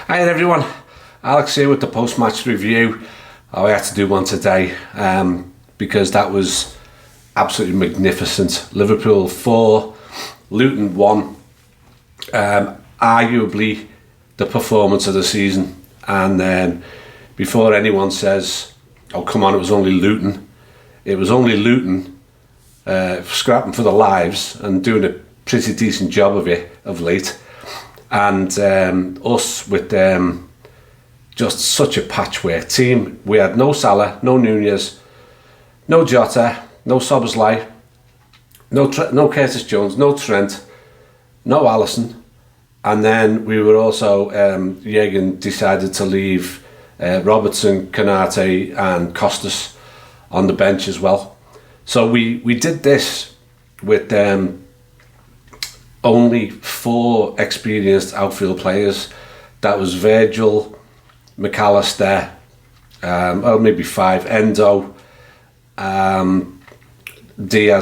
Hi everyone, Alex here with the post-match review. I had to do one today because that was absolutely magnificent. Liverpool 4, Luton 1. Arguably the performance of the season. And then before anyone says, oh come on, it was only Luton. It was only Luton scrapping for their lives and doing a pretty decent job of it of late. And us with just such a patchwork team. We had no Salah, no Nunez, no Jota, no Szoboszlai, no Curtis Jones, no Trent, no Alisson. And then we were also, Jürgen decided to leave Robertson, Konate and Costas on the bench as well. So we did this with only 4 experienced outfield players. That was Virgil, McAllister, or maybe 5, Endo, Diaz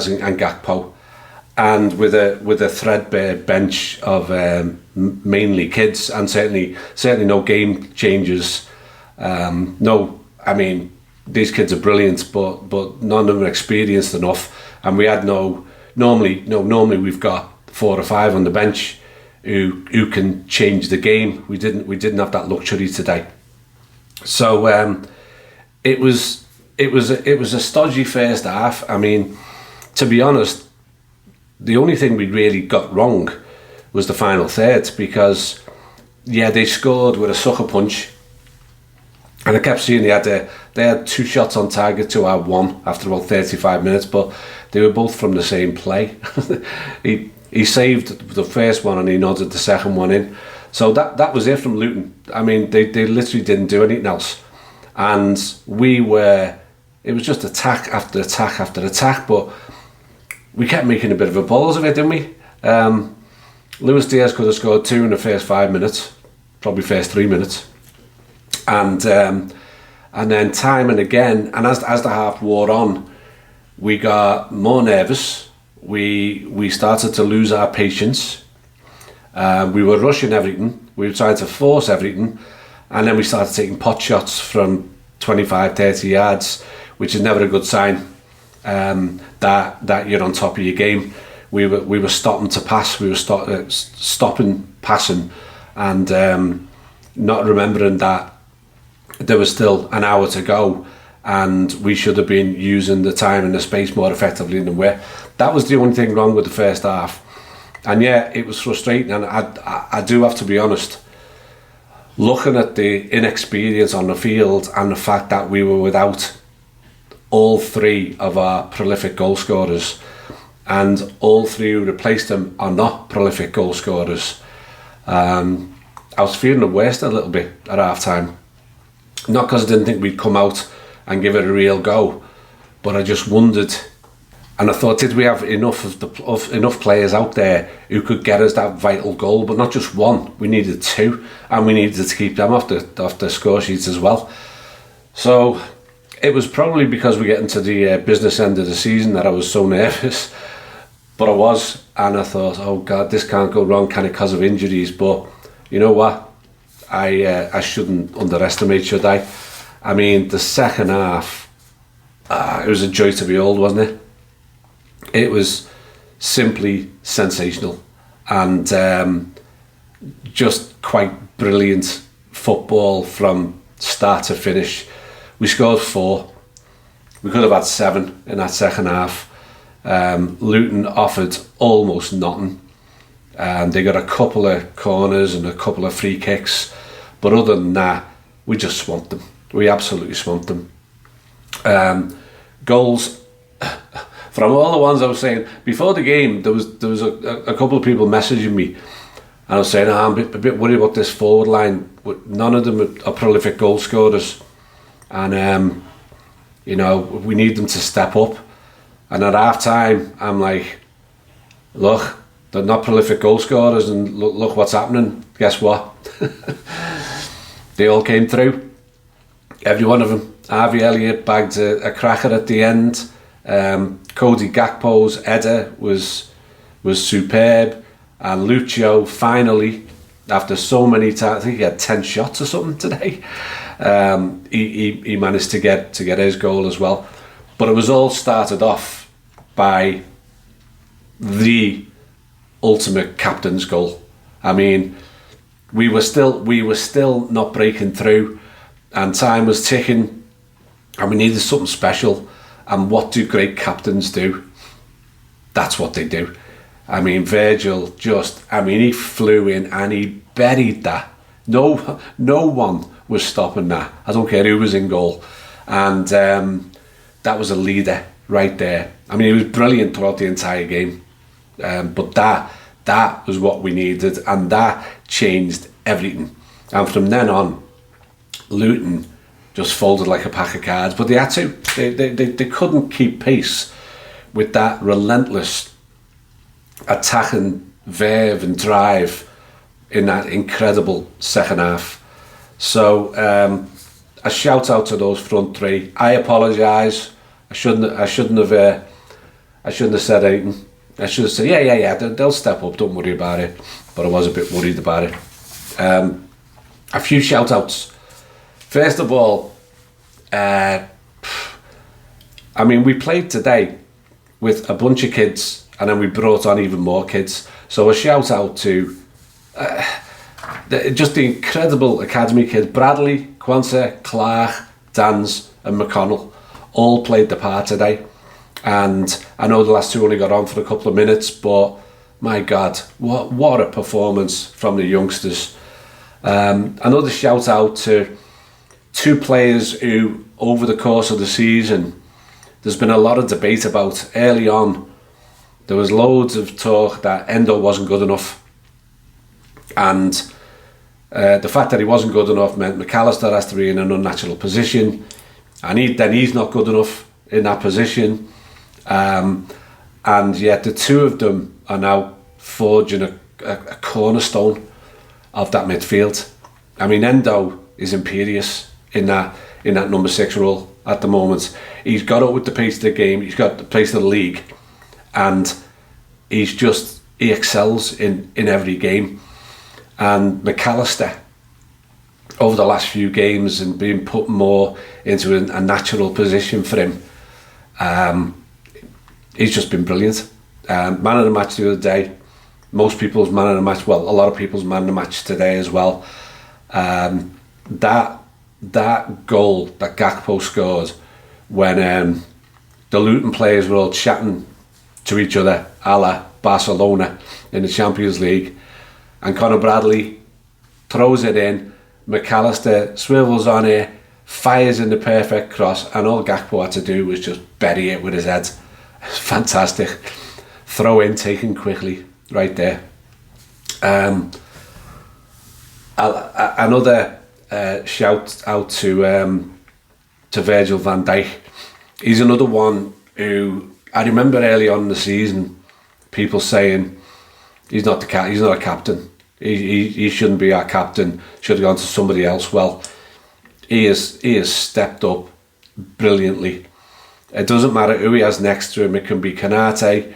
and Gakpo, and with a threadbare bench of mainly kids and certainly no game changers. These kids are brilliant, but none of them are experienced enough, and we had normally we've got 4 or 5 on the bench who can change the game. We didn't have that luxury today. So it was a stodgy first half. I mean, to be honest, the only thing we really got wrong was the final third, because they scored with a sucker punch, and I kept seeing they had 2 shots on target to our 1 after about 35 minutes, but they were both from the same play. He saved the first one and he nodded the second one in. So that was it from Luton. I mean, they literally didn't do anything else. And it was just attack after attack after attack, but we kept making a bit of a balls of it, didn't we? Luis Diaz could have scored 2 in the first 5 minutes, probably first 3 minutes. And then time and again, and as the half wore on, we got more nervous. We started to lose our patience. We were rushing everything. We were trying to force everything, and then we started taking pot shots from 25, 30 yards, which is never a good sign. That you're on top of your game. We were stopping to pass. We were stopping passing, and not remembering that there was still an hour to go, and we should have been using the time and the space more effectively than we were. That was the only thing wrong with the first half. And it was frustrating, and I do have to be honest, looking at the inexperience on the field and the fact that we were without all 3 of our prolific goal scorers, and all 3 who replaced them are not prolific goal scorers. I was feeling the worst a little bit at half time. Not because I didn't think we'd come out and give it a real go, but I just wondered, and I thought, did we have enough enough players out there who could get us that vital goal? But not just 1, we needed 2, and we needed to keep them off the score sheets as well. So it was probably because we get into the business end of the season that I was so nervous, but I was, and I thought, oh God, this can't go wrong, can it, because of injuries? But you know what? I shouldn't underestimate, should I? I mean, the second half, it was a joy to behold, wasn't it? It was simply sensational, and just quite brilliant football from start to finish. We scored 4. We could have had 7 in that second half. Luton offered almost nothing. They got a couple of corners and a couple of free kicks, but other than that, we just swamped them. We absolutely swamped them. Goals. From all the ones I was saying before the game, there was a couple of people messaging me, and I was saying, I'm a bit worried about this forward line. None of them are prolific goal scorers, and we need them to step up. And at half time, I'm like, look, they're not prolific goal scorers, and look what's happening. Guess what? They all came through. Every one of them. Harvey Elliott bagged a cracker at the end. Cody Gakpo's header was superb, and Lucio finally after so many times. I think he had 10 shots or something today. He managed to get his goal as well. But it was all started off by the ultimate captain's goal. I mean, we were still not breaking through, and time was ticking, and we needed something special. And what do great captains do? That's what they do. I mean, Virgil he flew in and he buried that. No one was stopping that. I don't care who was in goal. And that was a leader right there. I mean, he was brilliant throughout the entire game. But that was what we needed, and that changed everything. And from then on, Luton just folded like a pack of cards. But they had to. They couldn't keep pace with that relentless attacking verve and drive in that incredible second half. So a shout out to those front three. I apologise. I shouldn't have said anything. I should have said yeah. They'll step up. Don't worry about it. But I was a bit worried about it. A few shout outs. First of all, I mean, we played today with a bunch of kids, and then we brought on even more kids. So a shout out to just the incredible academy kids. Bradley, Kwanzaa, Clark, Dans and McConnell all played the part today. And I know the last two only got on for a couple of minutes, but my God, what a performance from the youngsters. Another shout out to two players who, over the course of the season, there's been a lot of debate about. Early on, there was loads of talk that Endo wasn't good enough, and the fact that he wasn't good enough meant McAllister has to be in an unnatural position, and he's not good enough in that position, and yet the two of them are now forging a cornerstone of that midfield. I mean, Endo is imperious in that number 6 role at the moment. He's got up with the pace of the game, he's got the pace of the league, and he excels in every game. And McAllister, over the last few games, and being put more into a natural position for him, he's just been brilliant. Man of the match the other day, most people's man of the match, well, a lot of people's man of the match today as well. That goal that Gakpo scored when the Luton players were all chatting to each other a la Barcelona in the Champions League, and Conor Bradley throws it in, McAllister swivels on it, fires in the perfect cross, and all Gakpo had to do was just bury it with his head. It's fantastic. Throw in taken quickly right there. Another shout out to Virgil van Dijk. He's another one who I remember early on in the season people saying he's not a captain. He shouldn't be our captain. Should have gone to somebody else. Well, he has stepped up brilliantly. It doesn't matter who he has next to him. It can be Kanate,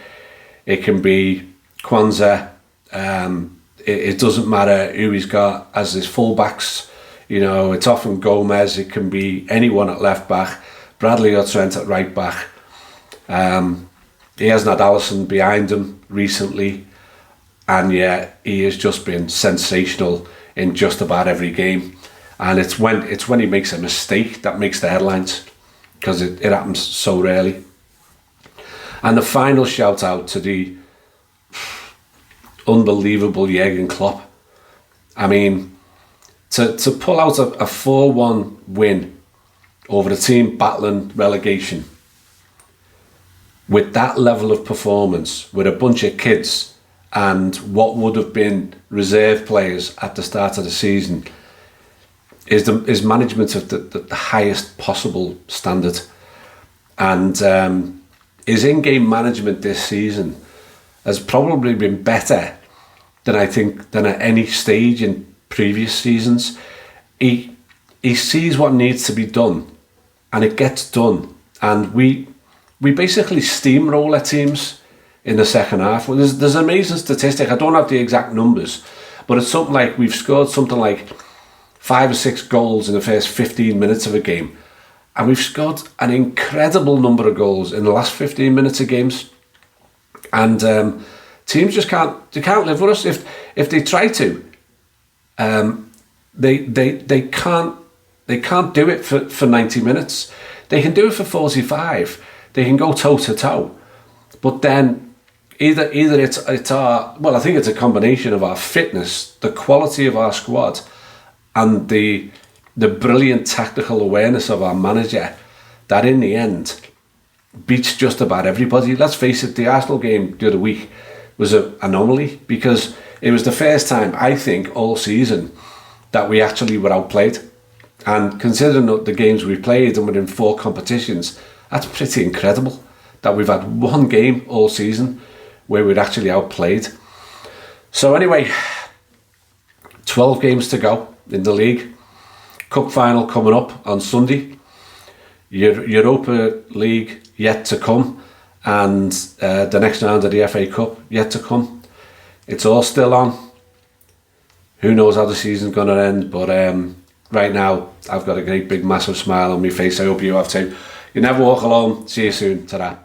it can be Kwanzaa. It doesn't matter who he's got as his fullbacks. You know, it's often Gomez. It can be anyone at left back. Bradley or Trent at right back. He hasn't had Alisson behind him recently, and yet he has just been sensational in just about every game. And it's when he makes a mistake that makes the headlines, because it happens so rarely. And the final shout out to the unbelievable Jurgen Klopp. I mean, to pull out a 4-1 win over a team battling relegation with that level of performance, with a bunch of kids and what would have been reserve players at the start of the season, is management of the highest possible standard. And his in-game management this season has probably been better than at any stage in previous seasons. He sees what needs to be done, and it gets done. And we basically steamroll our teams in the second half. Well, there's an amazing statistic. I don't have the exact numbers, But it's something like we've scored something like 5 or 6 goals in the first 15 minutes of a game. And we've scored an incredible number of goals in the last 15 minutes of games. And teams just can't live with us. If they try to, they can't do it for 90 minutes. They can do it for 45. They can go toe to toe. But then either it's our, well, I think it's a combination of our fitness, the quality of our squad, and the brilliant tactical awareness of our manager that in the end beats just about everybody. Let's face it, the Arsenal game the other week was an anomaly because it was the first time, I think, all season that we actually were outplayed. And considering the games we've played and within 4 competitions, that's pretty incredible that we've had one game all season where we're actually outplayed. So anyway, 12 games to go in the league. Cup final coming up on Sunday. Europa League yet to come, and the next round of the FA Cup yet to come. It's all still on. Who knows how the season's going to end, but right now I've got a great big massive smile on my face. I hope you have too. You never walk alone. See you soon. Ta-ra.